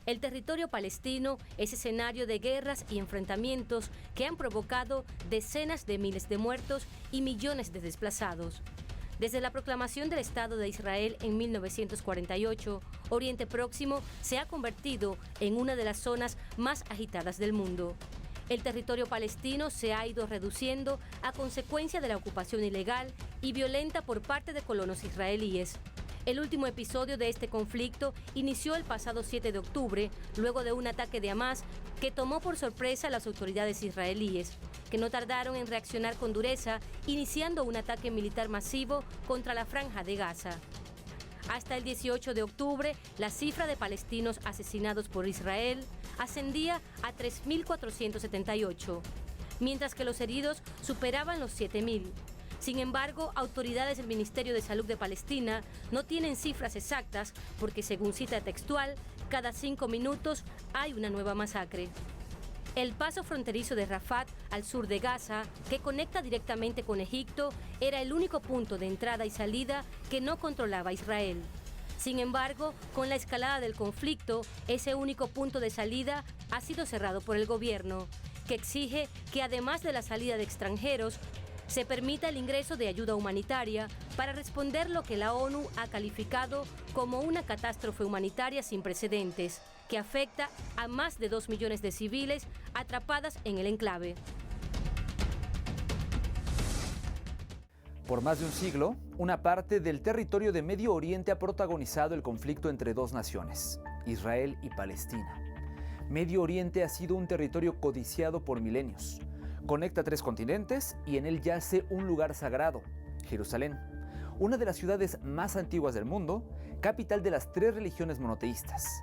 El territorio palestino es escenario de guerras y enfrentamientos que han provocado decenas de miles de muertos y millones de desplazados. Desde la proclamación del Estado de Israel en 1948, Oriente Próximo se ha convertido en una de las zonas más agitadas del mundo. El territorio palestino se ha ido reduciendo a consecuencia de la ocupación ilegal y violenta por parte de colonos israelíes. El último episodio de este conflicto inició el pasado 7 de octubre, luego de un ataque de Hamás que tomó por sorpresa a las autoridades israelíes, que no tardaron en reaccionar con dureza, iniciando un ataque militar masivo contra la Franja de Gaza. Hasta el 18 de octubre, la cifra de palestinos asesinados por Israel ascendía a 3.478, mientras que los heridos superaban los 7.000. Sin embargo, autoridades del Ministerio de Salud de Palestina no tienen cifras exactas porque, según cita textual, cada 5 minutos hay una nueva masacre. El paso fronterizo de Rafat, al sur de Gaza, que conecta directamente con Egipto, era el único punto de entrada y salida que no controlaba Israel. Sin embargo, con la escalada del conflicto, ese único punto de salida ha sido cerrado por el gobierno, que exige que además de la salida de extranjeros, se permita el ingreso de ayuda humanitaria para responder lo que la ONU ha calificado como una catástrofe humanitaria sin precedentes, que afecta a más de 2 millones de civiles atrapadas en el enclave. Por más de un siglo, una parte del territorio de Medio Oriente ha protagonizado el conflicto entre dos naciones, Israel y Palestina. Medio Oriente ha sido un territorio codiciado por milenios. Conecta 3 continentes y en él yace un lugar sagrado, Jerusalén, una de las ciudades más antiguas del mundo, capital de las 3 religiones monoteístas.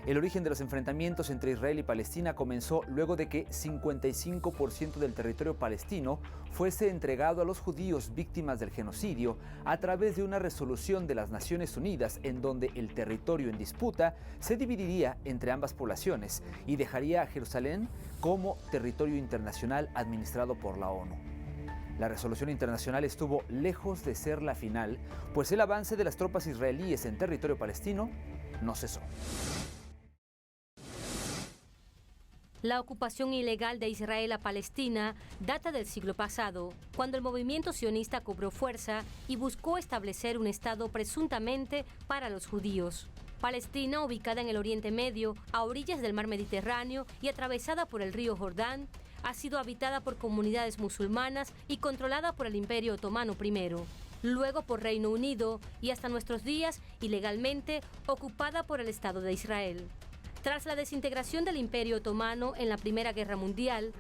El origen de los enfrentamientos entre Israel y Palestina comenzó luego de que 55% del territorio palestino fuese entregado a los judíos víctimas del genocidio a través de una resolución de las Naciones Unidas en donde el territorio en disputa se dividiría entre ambas poblaciones y dejaría a Jerusalén como territorio internacional administrado por la ONU. La resolución internacional estuvo lejos de ser la final, pues el avance de las tropas israelíes en territorio palestino no cesó. La ocupación ilegal de Israel a Palestina data del siglo pasado, cuando el movimiento sionista cobró fuerza y buscó establecer un Estado presuntamente para los judíos. Palestina, ubicada en el Oriente Medio, a orillas del mar Mediterráneo y atravesada por el río Jordán, ha sido habitada por comunidades musulmanas y controlada por el Imperio Otomano primero, luego por Reino Unido y hasta nuestros días, ilegalmente, ocupada por el Estado de Israel. Tras la desintegración del Imperio Otomano en la Primera Guerra Mundial,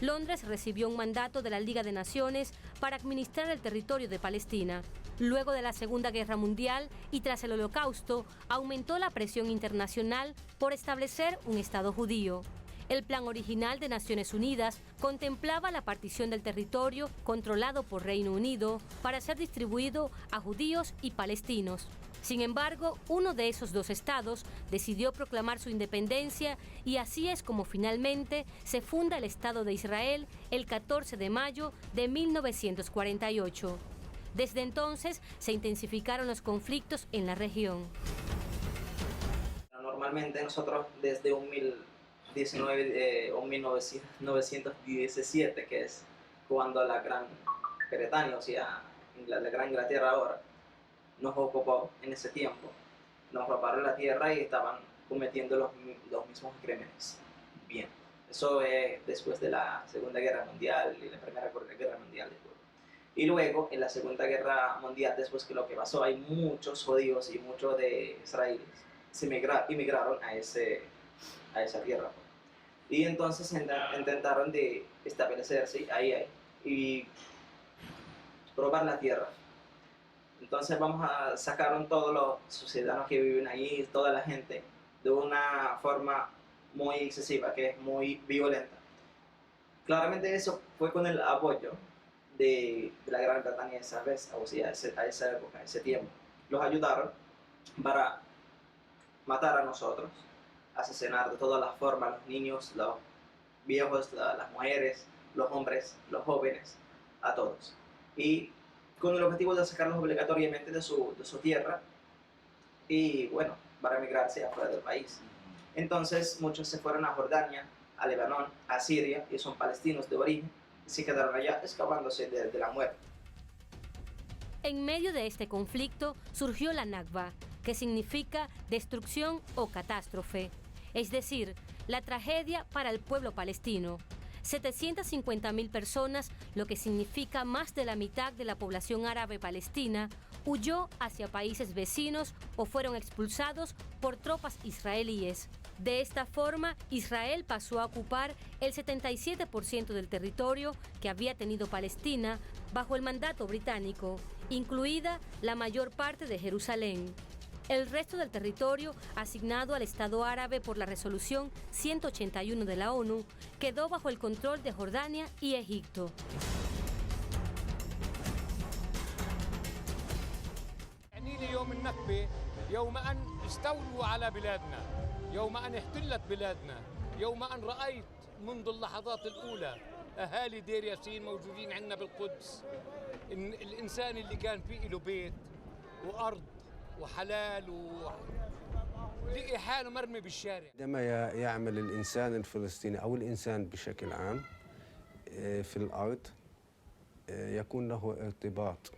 Londres recibió un mandato de la Liga de Naciones para administrar el territorio de Palestina. Luego de la Segunda Guerra Mundial y tras el Holocausto, aumentó la presión internacional por establecer un Estado judío. El plan original de Naciones Unidas contemplaba la partición del territorio controlado por Reino Unido para ser distribuido a judíos y palestinos. Sin embargo, uno de esos 2 estados decidió proclamar su independencia y así es como finalmente se funda el Estado de Israel el 14 de mayo de 1948. Desde entonces se intensificaron los conflictos en la región. Normalmente nosotros desde 1917, que es cuando la Gran Bretaña, o sea, la Gran Inglaterra ahora, nos ocupó en ese tiempo, nos robaron la tierra y estaban cometiendo los mismos crímenes. Bien, eso es después de la Segunda Guerra Mundial y la Primera Guerra Mundial después. Y luego, en la Segunda Guerra Mundial, después que lo que pasó, hay muchos judíos y muchos de israelíes se emigraron a esa tierra. Y entonces intentaron de establecerse ahí y robar la tierra. Entonces sacaron todos los ciudadanos que viven ahí, toda la gente, de una forma muy excesiva, que es muy violenta. Claramente eso fue con el apoyo de la Gran Bretaña esa vez, o sea, a esa época, a ese tiempo. Los ayudaron para matar a nosotros, asesinar de todas las formas, los niños, los viejos, las mujeres, los hombres, los jóvenes, a todos. Y con el objetivo de sacarlos obligatoriamente de su tierra y, bueno, para emigrarse afuera del país. Entonces muchos se fueron a Jordania, a Líbano, a Siria, y son palestinos de origen, y se quedaron allá escapándose de la muerte. En medio de este conflicto surgió la Nakba, que significa destrucción o catástrofe, es decir, la tragedia para el pueblo palestino. 750.000 personas, lo que significa más de la mitad de la población árabe palestina, huyó hacia países vecinos o fueron expulsados por tropas israelíes. De esta forma, Israel pasó a ocupar el 77% del territorio que había tenido Palestina bajo el mandato británico, incluida la mayor parte de Jerusalén. El resto del territorio, asignado al Estado árabe por la Resolución 181 de la ONU, quedó bajo el control de Jordania y Egipto. يوم أن استولوا على بلادنا يوم أن احتلت بلادنا يوم أن رأيت منذ اللحظات الأولى أهالي دير ياسين موجودين عندنا بالقدس الإنسان اللي كان فيه له بيت وأرض وحلال لقي حاله مرمي بالشارع. عندما يعمل الإنسان الفلسطيني أو الإنسان بشكل عام في الأرض يكون له ارتباط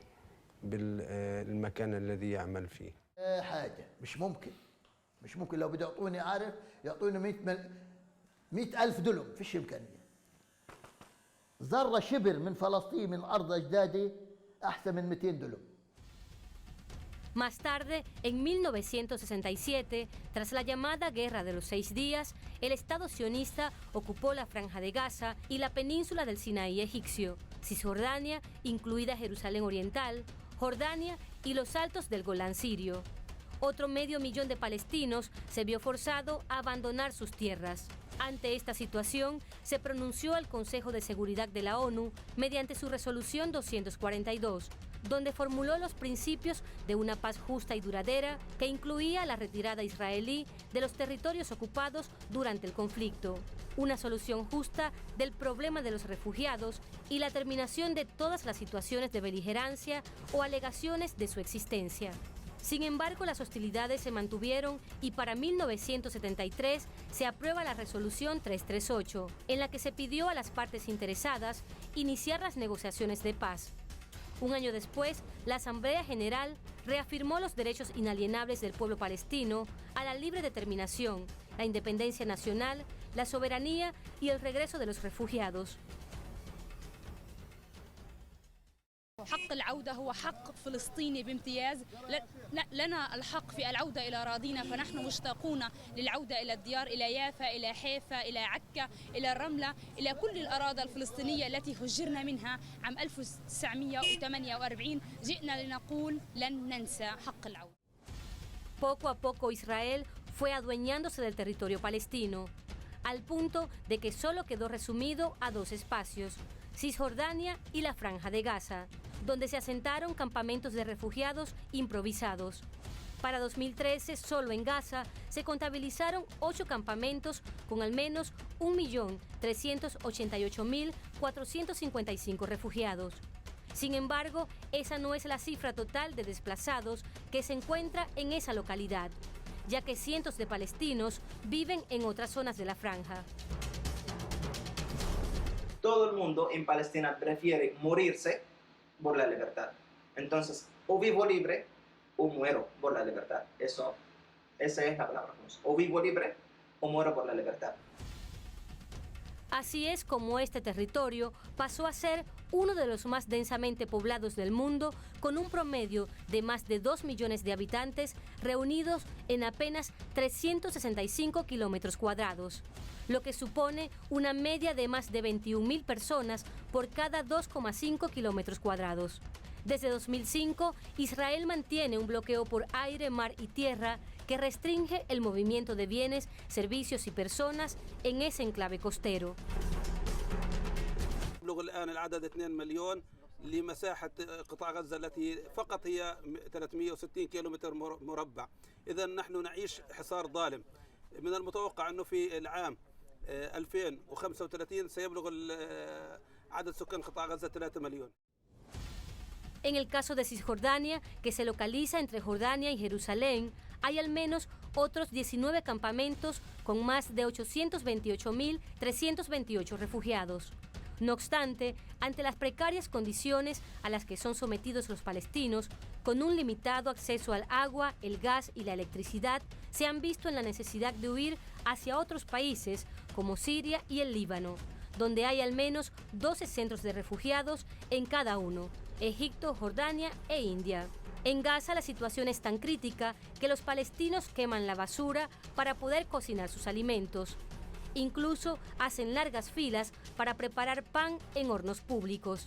بالمكان الذي يعمل فيه. حاجة مش ممكن لو بدي يعطوني عارف يعطوني 100,000 دلم فيش إمكانية. ذرة شبر من فلسطين من أرض أجدادي أحسن من 200 دلم. Más tarde, en 1967, tras la llamada Guerra de los 6 días, el Estado sionista ocupó la Franja de Gaza y la península del Sinaí egipcio, Cisjordania, incluida Jerusalén Oriental, Jordania y los altos del Golán sirio. Otro 500,000 de palestinos se vio forzado a abandonar sus tierras. Ante esta situación, se pronunció el Consejo de Seguridad de la ONU mediante su resolución 242, donde formuló los principios de una paz justa y duradera que incluía la retirada israelí de los territorios ocupados durante el conflicto, una solución justa del problema de los refugiados y la terminación de todas las situaciones de beligerancia o alegaciones de su existencia. Sin embargo, las hostilidades se mantuvieron y para 1973 se aprueba la resolución 338, en la que se pidió a las partes interesadas iniciar las negociaciones de paz. Un año después, la Asamblea General reafirmó los derechos inalienables del pueblo palestino a la libre determinación, la independencia nacional, la soberanía y el regreso de los refugiados. حق العودة هو حق فلسطيني بامتياز لنا الحق في العودة إلى أراضينا فنحن مشتاقون للعودة إلى الديار إلى يافا إلى حيفا إلى عكا إلى الرملة إلى كل الأراضي الفلسطينية التي هجرنا منها عام 1948 جئنا لنقول لن ننسى حق العودة. Poco a poco Israel fue adueñándose del territorio palestino, al punto de que solo quedó resumido a 2 espacios, Cisjordania y la Franja de Gaza, donde se asentaron campamentos de refugiados improvisados. Para 2013, solo en Gaza, se contabilizaron 8 campamentos con al menos 1.388.455 refugiados. Sin embargo, esa no es la cifra total de desplazados que se encuentra en esa localidad, ya que cientos de palestinos viven en otras zonas de la franja. Todo el mundo en Palestina prefiere morirse por la libertad. Entonces, o vivo libre o muero por la libertad. Esa es la palabra. O vivo libre o muero por la libertad. Así es como este territorio pasó a ser uno de los más densamente poblados del mundo, con un promedio de más de 2 millones de habitantes reunidos en apenas 365 kilómetros cuadrados, lo que supone una media de más de 21.000 personas por cada 2,5 kilómetros cuadrados. Desde 2005, Israel mantiene un bloqueo por aire, mar y tierra que restringe el movimiento de bienes, servicios y personas en ese enclave costero. يبلغ الآن العدد 2 مليون لمساحة قطاع غزة التي فقط هي 360 كيلومتر مربع. إذا نحن نعيش حصار ظالم. من المتوقع أنه في العام 2035 سيبلغ عدد سكان قطاع غزة 3 مليون. En el caso de Cisjordania, que se localiza entre Jordania y Jerusalén, hay al menos otros 19 campamentos con más de 828.328 refugiados. No obstante, ante las precarias condiciones a las que son sometidos los palestinos, con un limitado acceso al agua, el gas y la electricidad, se han visto en la necesidad de huir hacia otros países como Siria y el Líbano, donde hay al menos 12 centros de refugiados en cada uno: Egipto, Jordania e India. En Gaza la situación es tan crítica que los palestinos queman la basura para poder cocinar sus alimentos. Incluso hacen largas filas para preparar pan en hornos públicos.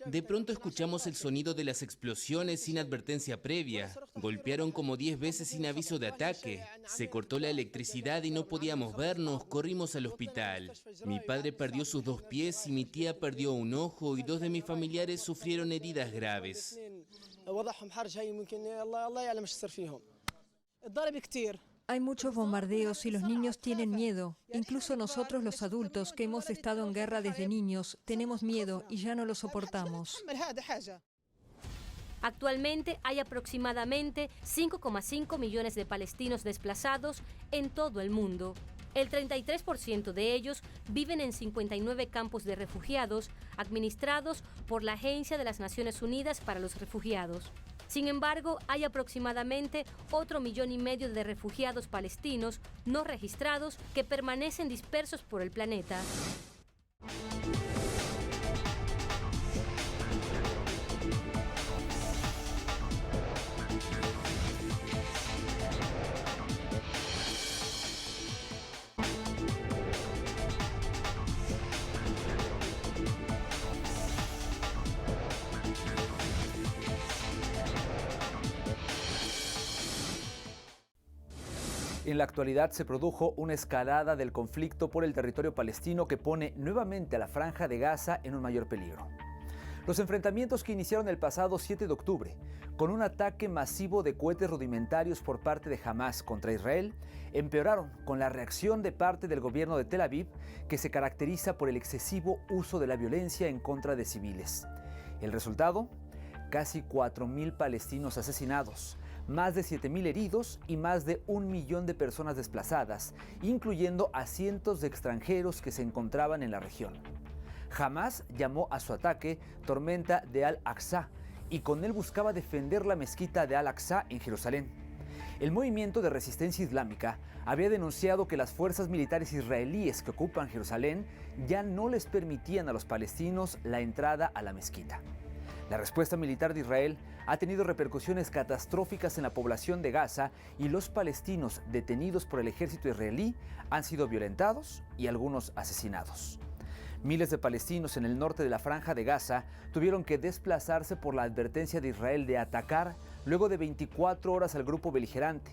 De pronto escuchamos el sonido de las explosiones sin advertencia previa. Golpearon como 10 veces sin aviso de ataque. Se cortó la electricidad y no podíamos vernos. Corrimos al hospital. Mi padre perdió sus 2 pies y mi tía perdió un ojo y 2 de mis familiares sufrieron heridas graves. Hay muchos bombardeos y los niños tienen miedo. Incluso nosotros los adultos que hemos estado en guerra desde niños tenemos miedo y ya no lo soportamos. Actualmente hay aproximadamente 5,5 millones de palestinos desplazados en todo el mundo. El 33% de ellos viven en 59 campos de refugiados administrados por la Agencia de las Naciones Unidas para los Refugiados. Sin embargo, hay aproximadamente otro 1,5 millones de refugiados palestinos no registrados que permanecen dispersos por el planeta. En la actualidad se produjo una escalada del conflicto por el territorio palestino que pone nuevamente a la Franja de Gaza en un mayor peligro. Los enfrentamientos que iniciaron el pasado 7 de octubre, con un ataque masivo de cohetes rudimentarios por parte de Hamás contra Israel, empeoraron con la reacción de parte del gobierno de Tel Aviv, que se caracteriza por el excesivo uso de la violencia en contra de civiles. El resultado: casi 4.000 palestinos asesinados, más de 7.000 heridos y más de 1 millón de personas desplazadas, incluyendo a cientos de extranjeros que se encontraban en la región. Hamás llamó a su ataque Tormenta de Al-Aqsa y con él buscaba defender la mezquita de Al-Aqsa en Jerusalén. El movimiento de resistencia islámica había denunciado que las fuerzas militares israelíes que ocupan Jerusalén ya no les permitían a los palestinos la entrada a la mezquita. La respuesta militar de Israel ha tenido repercusiones catastróficas en la población de Gaza y los palestinos detenidos por el ejército israelí han sido violentados y algunos asesinados. Miles de palestinos en el norte de la Franja de Gaza tuvieron que desplazarse por la advertencia de Israel de atacar luego de 24 horas al grupo beligerante,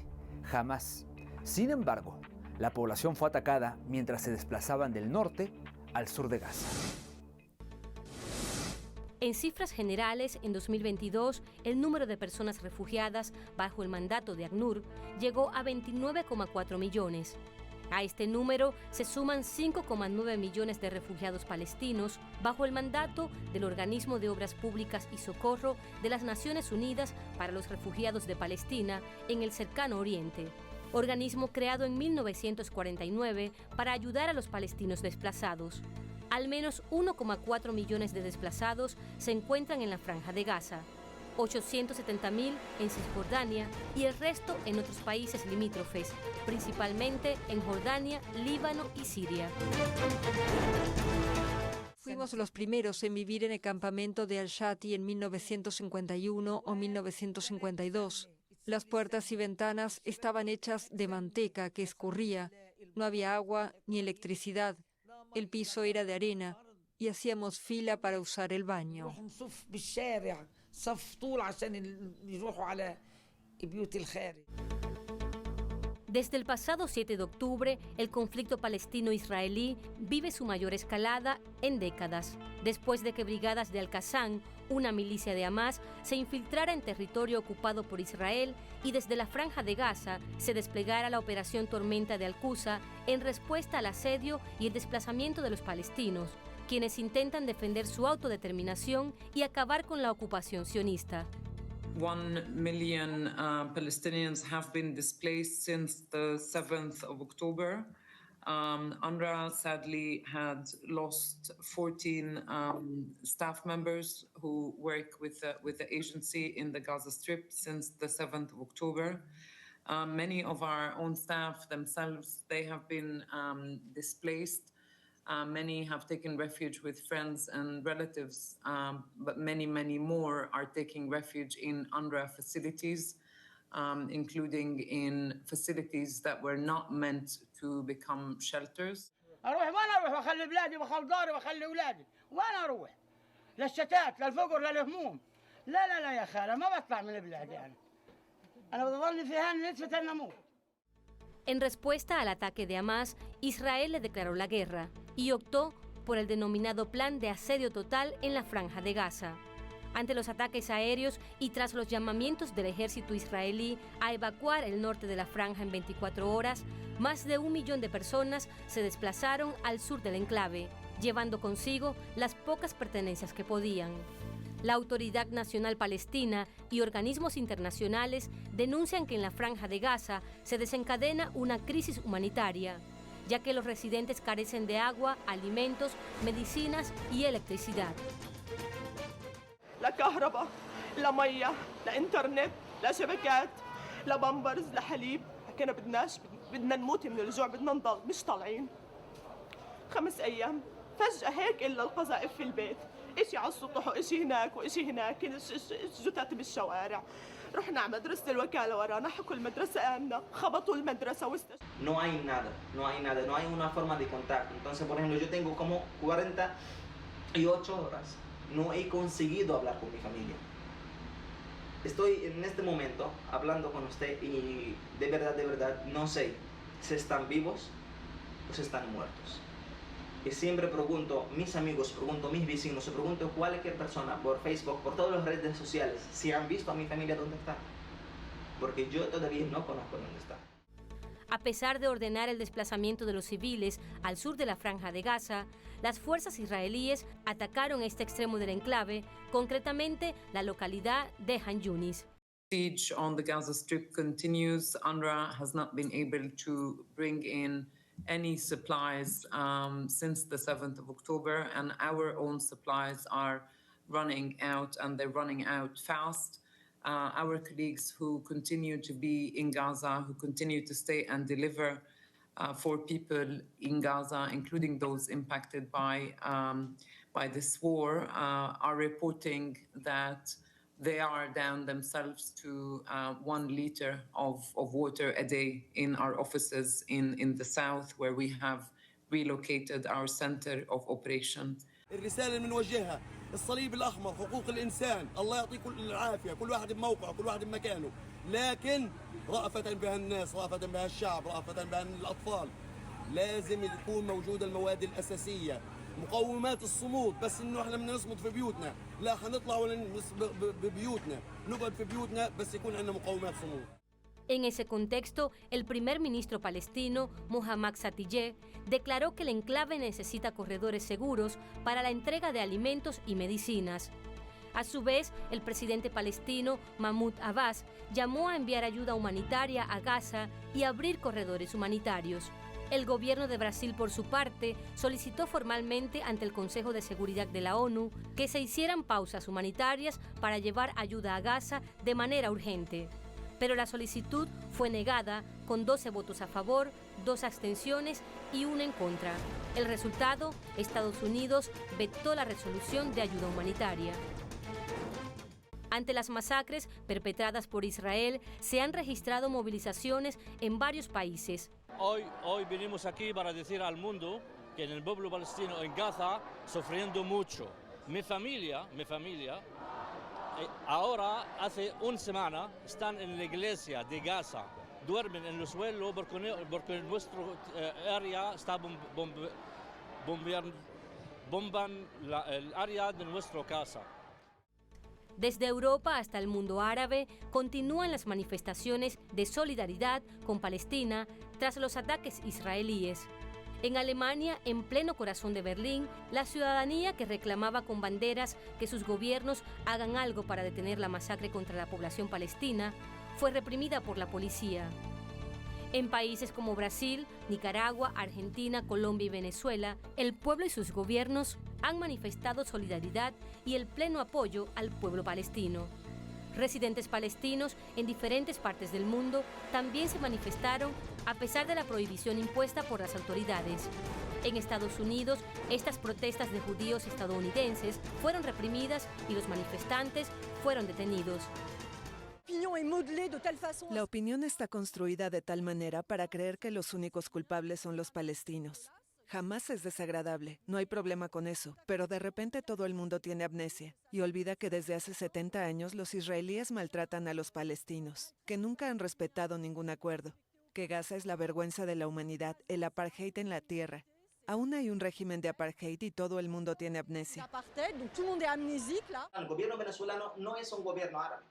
Hamás. Sin embargo, la población fue atacada mientras se desplazaban del norte al sur de Gaza. En cifras generales, en 2022, el número de personas refugiadas bajo el mandato de ACNUR llegó a 29,4 millones. A este número se suman 5,9 millones de refugiados palestinos bajo el mandato del Organismo de Obras Públicas y Socorro de las Naciones Unidas para los Refugiados de Palestina en el Cercano Oriente, organismo creado en 1949 para ayudar a los palestinos desplazados. Al menos 1,4 millones de desplazados se encuentran en la Franja de Gaza, 870.000 en Cisjordania y el resto en otros países limítrofes, principalmente en Jordania, Líbano y Siria. Fuimos los primeros en vivir en el campamento de Al-Shati en 1951 o 1952. Las puertas y ventanas estaban hechas de manteca que escurría. No había agua ni electricidad. El piso era de arena y hacíamos fila para usar el baño. Desde el pasado 7 de octubre, el conflicto palestino-israelí vive su mayor escalada en décadas, después de que brigadas de Al-Qassam, una milicia de Hamás, se infiltrara en territorio ocupado por Israel y desde la Franja de Gaza se desplegara la operación Tormenta de Al-Aqsa en respuesta al asedio y el desplazamiento de los palestinos, quienes intentan defender su autodeterminación y acabar con la ocupación sionista. 1 million Palestinians have been displaced since the 7th of October. UNRWA sadly had lost 14 staff members who work with the agency in the Gaza Strip since the 7th of October. Many of our own staff themselves, they have been displaced. Many have taken refuge with friends and relatives, but many, many more are taking refuge in UNRWA facilities, including in facilities that were not meant to become shelters. أروح وين أروح وأخلي بلادي وأخلي داري وأخلي أولادي وين أروح؟ للشتات للفقر للهموم لا يا خالة ما بطلع من بلادي أنا بضلني فيها نتفة النمور. En respuesta al ataque de Hamas, Israel le declaró la guerra y optó por el denominado Plan de Asedio Total en la Franja de Gaza. Ante los ataques aéreos y tras los llamamientos del ejército israelí a evacuar el norte de la franja en 24 horas, más de 1 millón de personas se desplazaron al sur del enclave, llevando consigo las pocas pertenencias que podían. La Autoridad Nacional Palestina y organismos internacionales denuncian que en la Franja de Gaza se desencadena una crisis humanitaria, ya que los residentes carecen de agua, alimentos, medicinas y electricidad. لا كهرباء، لا مية، لا إنترنت، لا شبكات، لا بامبرز، لا حليب، حكينا بدنا نموت من الجوع، بدنا نضل مش طالعين. 5 أيام فجأة هيك إلا القذائف في البيت، إشي على السطح وإشي هناك وإشي هناك، جثث بالشوارع. رحنا على مدرسة الوكالة ورانا، حكوا المدرسة آمنة، خبطوا المدرسة No hay nada, no hay una forma de contacto. Entonces, por ejemplo, yo tengo como 48 horas. No he conseguido hablar con mi familia. Estoy en este momento hablando con usted y de verdad, no sé si están vivos o si están muertos. Y siempre pregunto a mis amigos, pregunto a mis vecinos, pregunto a cualquier persona por Facebook, por todas las redes sociales, si han visto a mi familia dónde está. Porque yo todavía no conozco dónde está. A pesar de ordenar el desplazamiento de los civiles al sur de la Franja de Gaza, las fuerzas israelíes atacaron este extremo del enclave, concretamente la localidad de Han Yunis. Siege on the Gaza Strip continues. UNRWA has not been able to bring in any supplies since the 7th of October, and our own supplies are running out, and they're running out fast. Our colleagues who continue to be in Gaza, who continue to stay and deliver for people in Gaza, including those impacted by this war, are reporting that they are down themselves to 1 liter of water a day in our offices in the south, where we have relocated our center of operation. الرسالة اللي بنوجهها الصليب الأحمر، حقوق الإنسان، الله يعطيكم العافية، كل واحد بموقعه، كل واحد بمكانه، لكن رأفة بها الناس، رأفة بها الشعب، رأفة بها الأطفال، لازم تكون موجودة المواد الأساسية، مقومات الصمود، بس إنه إحنا بدنا نصمد في بيوتنا، لا حنطلع ولا ببيوتنا، نقعد في بيوتنا بس يكون عندنا مقومات صمود. En ese contexto, el primer ministro palestino, Mohammad Satiyeh, declaró que el enclave necesita corredores seguros para la entrega de alimentos y medicinas. A su vez, el presidente palestino, Mahmoud Abbas, llamó a enviar ayuda humanitaria a Gaza y abrir corredores humanitarios. El gobierno de Brasil, por su parte, solicitó formalmente ante el Consejo de Seguridad de la ONU que se hicieran pausas humanitarias para llevar ayuda a Gaza de manera urgente. Pero la solicitud fue negada con 12 votos a favor, 2 abstenciones y 1 en contra. El resultado, Estados Unidos vetó la resolución de ayuda humanitaria. Ante las masacres perpetradas por Israel, se han registrado movilizaciones en varios países. Hoy venimos aquí para decir al mundo que en el pueblo palestino en Gaza sufriendo mucho. Mi familia ahora hace 1 semana están en la iglesia de Gaza, duermen en el suelo porque nuestra área está bomban el área de nuestra casa. Desde Europa hasta el mundo árabe continúan las manifestaciones de solidaridad con Palestina tras los ataques israelíes. En Alemania, en pleno corazón de Berlín, la ciudadanía que reclamaba con banderas que sus gobiernos hagan algo para detener la masacre contra la población palestina fue reprimida por la policía. En países como Brasil, Nicaragua, Argentina, Colombia y Venezuela, el pueblo y sus gobiernos han manifestado solidaridad y el pleno apoyo al pueblo palestino. Residentes palestinos en diferentes partes del mundo también se manifestaron a pesar de la prohibición impuesta por las autoridades. En Estados Unidos, estas protestas de judíos estadounidenses fueron reprimidas y los manifestantes fueron detenidos. La opinión está construida de tal manera para creer que los únicos culpables son los palestinos. Jamás es desagradable, no hay problema con eso, pero de repente todo el mundo tiene amnesia y olvida que desde hace 70 años los israelíes maltratan a los palestinos, que nunca han respetado ningún acuerdo, que Gaza es la vergüenza de la humanidad, el apartheid en la tierra. Aún hay un régimen de apartheid y todo el mundo tiene amnesia. El gobierno venezolano no es un gobierno árabe,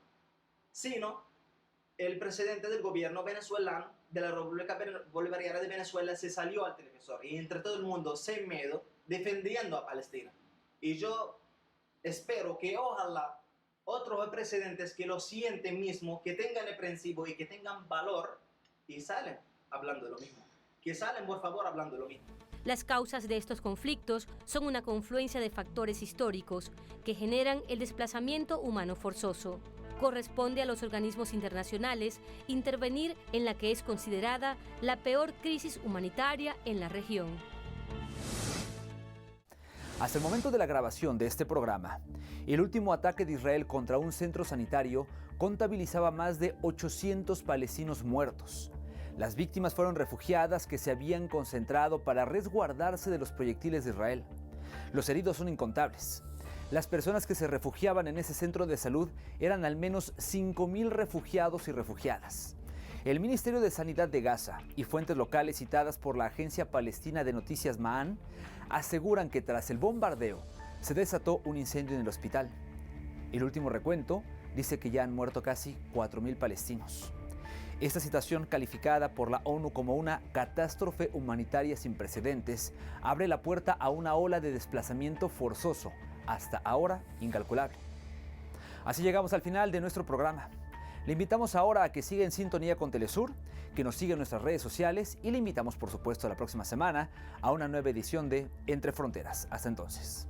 sino el presidente del gobierno venezolano de la República Bolivariana de Venezuela se salió al televisor y entre todo el mundo sin miedo defendiendo a Palestina. Y yo espero que ojalá otros presidentes que lo sienten mismo, que tengan el principio y que tengan valor y salen hablando de lo mismo. Que salen por favor hablando de lo mismo. Las causas de estos conflictos son una confluencia de factores históricos que generan el desplazamiento humano forzoso. Corresponde a los organismos internacionales intervenir en la que es considerada la peor crisis humanitaria en la región. Hasta el momento de la grabación de este programa, el último ataque de Israel contra un centro sanitario contabilizaba más de 800 palestinos muertos. Las víctimas fueron refugiadas que se habían concentrado para resguardarse de los proyectiles de Israel. Los heridos son incontables. Las personas que se refugiaban en ese centro de salud eran al menos 5.000 refugiados y refugiadas. El Ministerio de Sanidad de Gaza y fuentes locales citadas por la agencia palestina de noticias Ma'an aseguran que tras el bombardeo se desató un incendio en el hospital. El último recuento dice que ya han muerto casi 4.000 palestinos. Esta situación, calificada por la ONU como una catástrofe humanitaria sin precedentes, abre la puerta a una ola de desplazamiento forzoso, hasta ahora incalculable. Así llegamos al final de nuestro programa. Le invitamos ahora a que siga en sintonía con Telesur, que nos siga en nuestras redes sociales y le invitamos por supuesto la próxima semana a una nueva edición de Entre Fronteras. Hasta entonces.